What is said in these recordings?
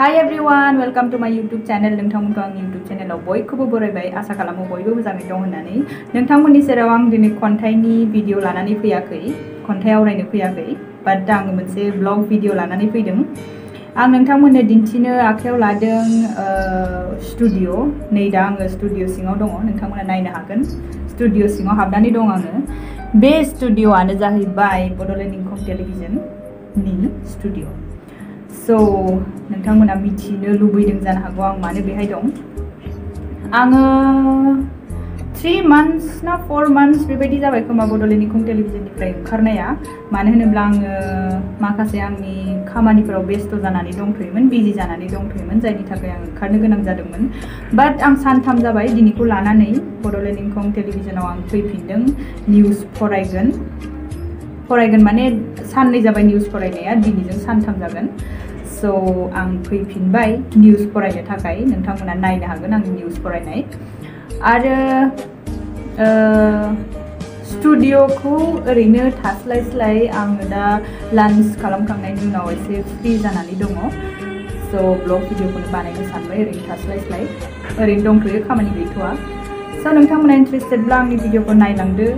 Hi everyone, welcome to my YouTube channel. नोंथांमोनखौ आंनि YouTube channel बयखौबो बरायबाय आसा खालामो बयबो मोजाङै दं होननानै नोंथांमोननि सेराव आं दिनै खन्थाइनि भिडिअ लानानै फैयाखै खन्थाइ आवरायनो फैयाखै बाट आं मोनसे ब्लग भिडिअ लानानै फैदों आं नोंथांमोननो दिन्थिनो आखायाव लादों स्टुडिअ नै दा आङो स्टुडिअ सिङाव दङ नोंथांमोना नायनो हागोन स्टुडिअ सिङाव हाबनानै दं आङो बे स्टुडिअआनो जाहैबाय बड'लेण्ड इंखं टेलिभिजननि स्टुडिअ So, नोंथांमोना मिथिनो लुबैदों जानो हागौ आं मानो बेहाय दं आङो 3 months ना 4 months बेबायदि जाबाय खोमा बड'लेण्ड इंखं टेलिभिजननिफ्राय ओंखारनाया मानो होनोब्ला आङो माखासे आंनि खामानिफोराव बेस्थ जानानै दंथ'योमोन बिजि जानानै दंथ'योमोन जायनि थाखाय आं ओंखारनो गोनां जादोंमोन बाट आं सानथाम जाबाय दिनैखौ लानानै बड'लेण्ड इंखं टेलिभिजनाव आं फैफिनदों निउज फरायगोन माने साननै जाबाय निउज फरायनाया दिनैजों सानथाम जागोन So, आं फैफिनबाय निउज फरायनो थाखाय नोंथांमोना नायनो हागोन आंनि निउज फरायनाय आरो स्टुडिअखौ ओरैनो थास्लायस्लाय आङो दा लान्च खालामखांनायनि उनाव एसे फ्रि जानानै दङ So, ब्लग भिडिअखौनो बानायनो सानबाय ओरैनो थास्लायस्लाय ओरैनो दंथ'यो खामानि गैथ'आ So, नोंथांमोना इन्ट्रेस्टेडब्ला आंनि भिडिअखौ नायलांदो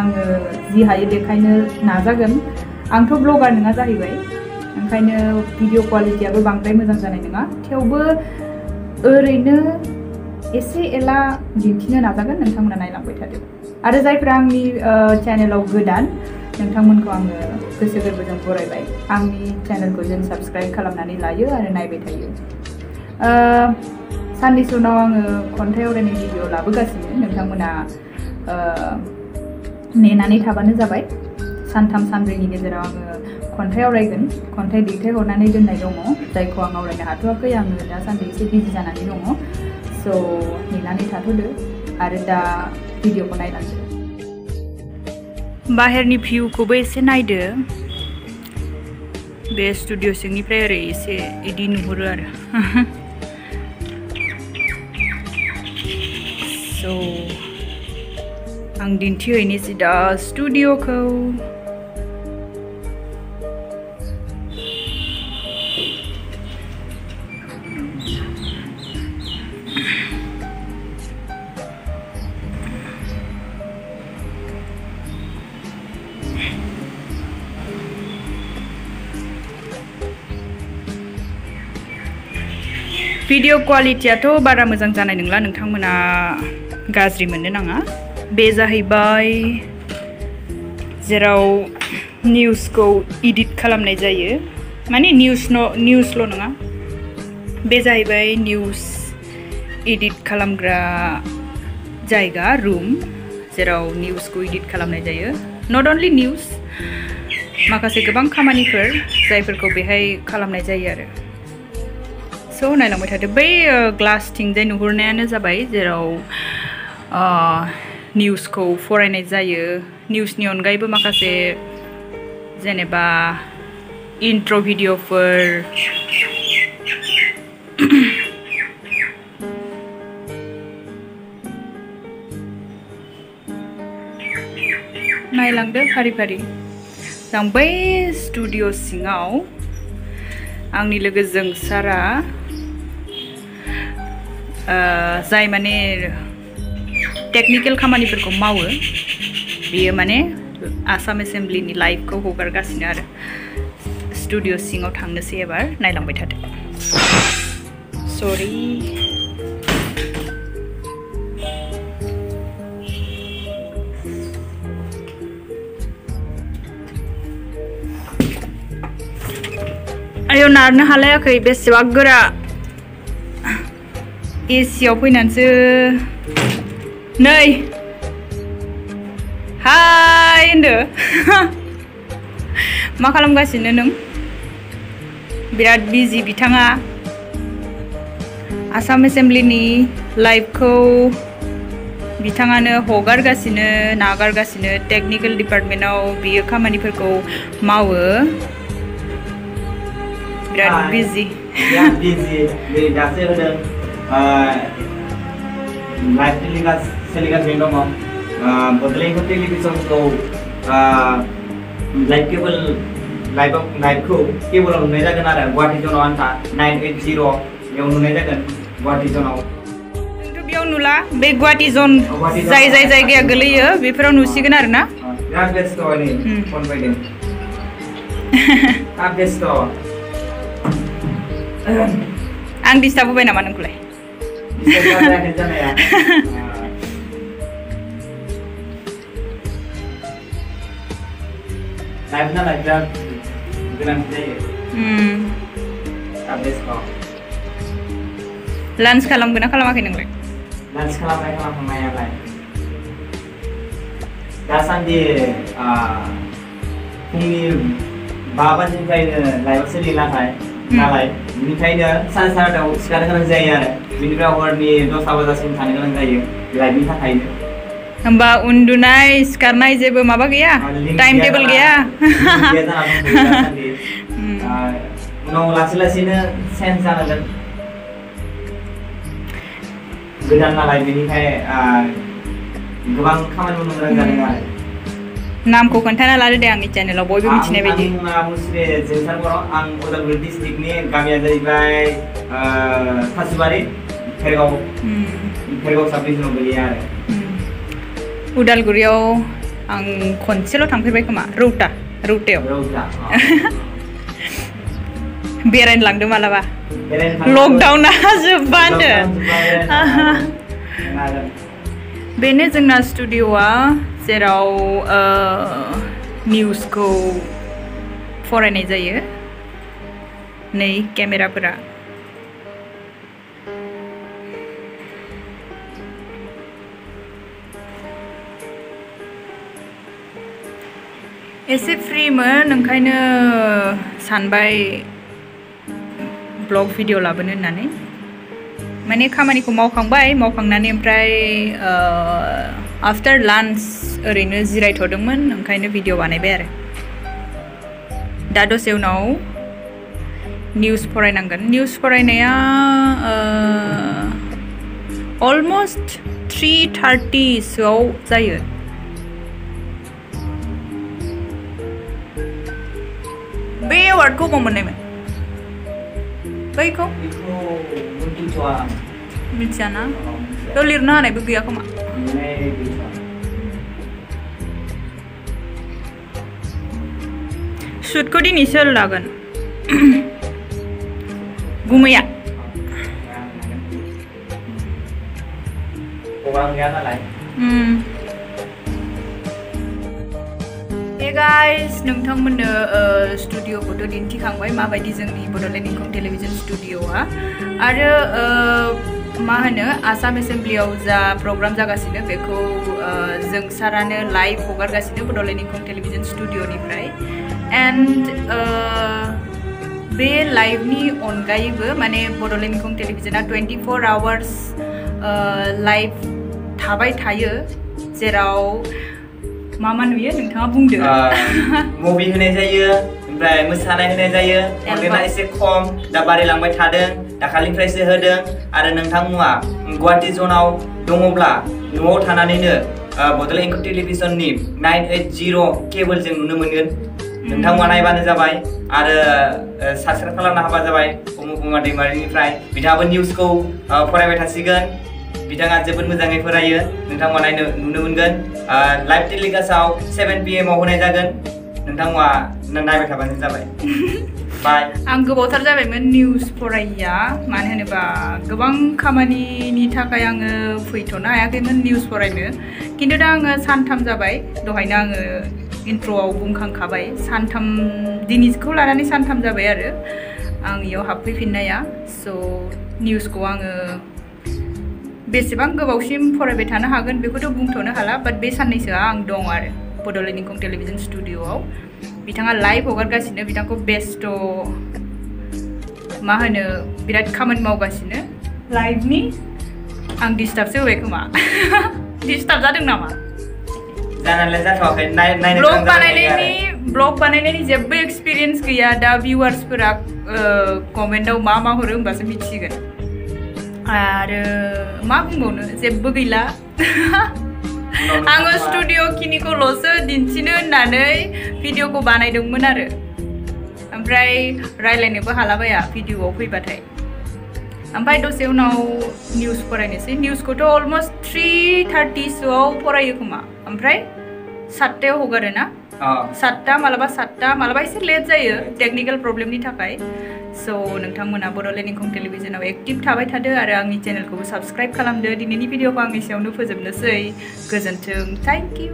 आङो जि हायो देखायनो नाजागोन आंथ' ब्लगार नङा जाहैबाय ओंखायनो भिडिअ क्वालिटियाबो बांद्राय मोजां जानाय नङा थेवबो ओरैनो एसे एला दिन्थिनो नाजागोन नोंथांमोना नायलांबाय थादो आरो जायफ्रा आंनि चेनेलाव गोदान नोंथांमोनखौ आङो गोसो गोरबोजों बरायबाय आंनि चेनेलखौ जों साबस्क्राइब खालामनानै लायो आरो नायबाय थायो साननैसो उनाव आङो खन्थाइ आवरायनाय भिडिअ लाबोगासिनो नोंथांमोना नेनानै थाबानो जाबाय सानथाम सानब्रैनि गेजेराव आङो खन्थाइ आवरायगोन खन्थाइ दैथायहरनानै दोननाय दङ जायखौ आं आवरायनो हाथ'वाखै आङो दासान्दि एसे बिजि जानानै दङ So, नेनानै थाथ'दो आरो दा भिडिअखौ नायलांदो बाहेरनि भिउखौबो एसे नायदो बे स्टुडिअ सिंनिफ्राय ओरै एसे इदि नुहुरो आरो So, आं दिन्थिहैनोसै दा स्टुडिअखौ भिडिअ क्वालिटियाथ' बारा मोजां जानाय नंला नोंथांमोना गाज्रि मोननो नाङा बे जाहैबाय जेराव निउजखौ एडिट खालामनाय जायो माने निउजल' नङा बे जाहैबाय निउज एडिट खालामग्रा जायगा रुम जेराव निउजखौ एडिट खालामनाय जायो नट अनलि निउज माखासे गोबां खामानिफोर जायफोरखौ बेहाय खालामनाय जायो आरो So, नायलांबाय थादो बै ग्लासथिंजाय नुहुरनायानो जाबाय जेराव निउजखौ फरायनाय जायो निउजनि अनगायैबो माखासे जेनेबा इन्ट्र' भिडिअफोर नायलांदो फारि फारि जों बै स्टुडिअ सिङाव आंनि लोगो जोंसारा जाय माने टेकनिकेल खामानिफोरखौ मावो बियो माने आसाम एसेम्ब्लिनि लाइभखौ हगारगासिनो आरो स्टुडिअ सिङाव थांनोसै एबार नायलांबाय थादो सरि आयौ नारनो हालायाखै बेसेबा गोरा एसियाव फैनानैसो नै हाय होनदो मा खालामगासिनो नों बिराद बिजि बिथाङा आसाम एसेम्ब्लिनि लाइभखौ बिथाङानो हगारगासिनो नागारगासिनो टेकनिकेल डिपार्टमेन्टआव बियो खामानिफोरखौ मावो बिराद बिजि दासो होदों लाइभ सोलिगासिनो दङ बड'लेण्ड टेलिभिजनखौ लाइभ केबोल लाइभखौ केबलाव नुनाय जागोन आरो गुवाहाटि जनाव आन्था 980 बेयाव नुनाय जागोन गुवाहाटि जनाव। बेयाव नुला बे गुवाहाटि जन जाय जायगाया गोलैयो बेफोराव नुसिगोन आरो ना। बिराद बेस्थ' नै फन फैदों। बिराद बेस्थ'। आं डिस्टार्ब होबाय नामा नोंखौलाय? डिस्टार्ब जायाखै जानाया। लाइभ नालाय बिराद गोनांथि जायो। बिराद बेस्थ'। लान्च खालामगोन ना खालामाखै नोंलाय? लान्च खालामखांनायालाय दासान्दि फुंनि 5 बाजिनिफ्रायनो लाइभआ सोलियो नालाय बेनिखायनो साराय 7टायाव सिखारनो गोनां जायो आरो बेनिफ्राय हरनि 10 बाजासिम थानो गोनां जायो लाइभनि थाखायनो। होमबा उन्दुनाय सिखारनाय जेबो माबा गैया? टाइम टेबल गैया? उनाव लासै लासैनो चेन्ज जानांगोन। गोदान नालाय बेनिखाय गोबां खामानि मावनो गोनां जादों आरो। नामखौ खोन्थाना लादो दे आंनि चेनेलाव बयबो मिथिनाय बायदि। आंनि मुङा मुस्रि जोंसार बर'। आं उदालगुरि डिस्ट्रिक्टनि गामिया जाहैबाय थासुबारि भेरगाव साब डिभिजनाव गोलैयो आरो। उदालगुरियाव आं खनसेल' थांफेरबाय खोमा रौतायाव। बेरायनो लांदो मालाबा लकडाउना जोब्बानो। बेनो जोंना स्टुडिअ'आ जेराव निउसखौ फरायनाय जायो। नै केमेराफोरा एसे फ्रिमोन ओंखायनो सानबाय ब्लग भिडिअ लाबोनो होननानै। माने खामानिखौ मावखांनानै ओमफ्राय आफ्टार लान्च ओरैनो जिरायथ'दोंमोन ओंखायनो भिडिअ बानायबाय आरो। दा दसे उनाव निउस फरायनांगोन। निउस फरायनाया अलमस्ट 3:30सोआव जायो। बे एवार्डखौ बबाव मोननायमोन? बैखौ मिथियाना? बेयाव लिरनो हानायबो गैया खोमा। सुटखौ दिनै सोर लागोन? गुमैया। हे गाइस, नोंथांमोननो स्टुडिअ'खौथ' दिन्थिखांबाय माबायदि जोंनि बड'लेण्ड इंखं टेलिभिजन स्टुडिअ'आ। आरो मा होनो आसाम एसेमब्लियाव जा प्रग्राम जागासिनो बेखौ जोंसारानो लाइभ हगारगासिनो बड'लेण्ड इंखं टेलिभिजन स्टुडिअ'निफ्राय। एन्ड बे लाइभनि अनगायैबो माने बड'लेण्ड इंखं टेलिभिजनआ 24 आवार्स लाइभ थाबाय थायो, जेराव मा नुयो नोंथाङा बुंदो। मुभि होनाय जायो, ओमफ्राय मोसानाय होनाय जायो। कन्टेन्टआ एसे खम, दा बारायलांबाय थादों, दाखालिनिफ्रायसो होदों। आरो नोंथांमोना गुवाहाटि जनाव दङब्ला न'आव थानानैनो बड'लेण्ड इंखं टेलिभिजननि 980 केबोलजों नुनो मोनगोन। नोंथांमोना नायबानो जाबाय आरो साबस्क्राइब खालामनो हाबा जाबाय अमुकुमा दैमारिनिफ्राय। बिथाङाबो निउसखौ फरायबाय थासिगोन। बिथाङा जोबोद मोजाङै फरायो, नोंथांमोना नुनो मोनगोन। लाइभ टेलिकास्टआव 7 PM आव होनाय जागोन। नोंथांमोना नायबाय थाबानो जाबाय। बाय। आं गोबावथार जाबायमोन निउस फरायिया, मानो होनोबा गोबां खामानिनि थाखाय आङो फैथ'नो हायाखैमोन निउस फरायनो। खिन्थु दा आङो सानथाम जाबाय, दहायनो आङो इन्ट्र'आव बुंखांखाबाय, सानथाम दिनैखौ लानानै सानथाम जाबाय आरो आं इयाव हाबफैफिननाया। स' निउसखौ आङो बेसेबां गोबावसिम फरायबाय थानो हागोन बेखौथ' बुंथ'नो हाला, बाट बे साननैसोआ आं दं आरो बड'लेण्ड इंखं टेलिभिजन स्टुडिअ'आव। बिथाङा लाइभ हगारगासिनो, बिथांखौ बेस्थ' मा होनो बिराद खामानि मावगासिनो लाइभनि। आं डिस्टार्बसो होबाय खोमा। डिस्टार्ब जादों नामा? जानायलाय जाथ'वाखै। ब्लग बानायनायनि जेबो एक्सपिरियेन्स गैया। दा भिउवार्सफोरा कमेन्टआव मा हरो होमबासो मिथिसिगोन। आरो मा बुंबावनो, जेबो गैला। आङो स्टुडिअ खिनिखौल'सो दिन्थिनो होननानै भिडिअखौ बानायदोंमोन आरो ओमफ्राय रायलायनोबो हालाबाया भिडिअआव फैबाथाय ओमफ्राय दसे उनाव निउस फरायनोसै निउसखौथ' अलमस्ट 3:30सोआव फरायो खोमा ओमफ्राय 7टायाव हगारो ना 7टा मालाबा एसे लेट जायो टेक्निकेल प्रब्लेमनि थाखाय स' नोंथांमोना बड'लेण्ड इंखं टेलिभिजनाव एक्टिभ थाबाय थादो आरो आंनि चेनेलखौबो साबस्क्राइब खालामदो दिनैनि भिडिअखौ आं एसेयावनो फोजोबनोसै गोजोन्थों थेंक इउ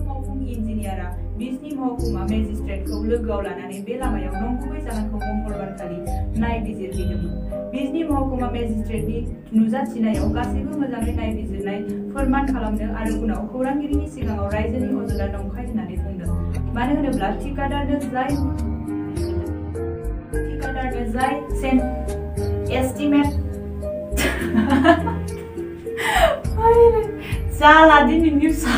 मावफुं इन्जिनियारा बिजनि महकुमा मेजिस्ट्रेटखौ लोगोआव लानानै बे लामायाव नंगुबै जाहोनखौ मंगलबारखालि नायबिजिरहैदोंमोन बिजनि महकुमा मेजिस्ट्रेटनि नुजाथिनायाव गासैबो मोजाङै नायबिजिरनाय फोरमान खालामदों आरो उनाव खौरांगिरिनि सिगाङाव रायजोनि अजदआ नंखाय होननानै बुंदों मानो होनोब्ला ठिकादारनो जाय एस्टिमेट जाला दिनै निउसआ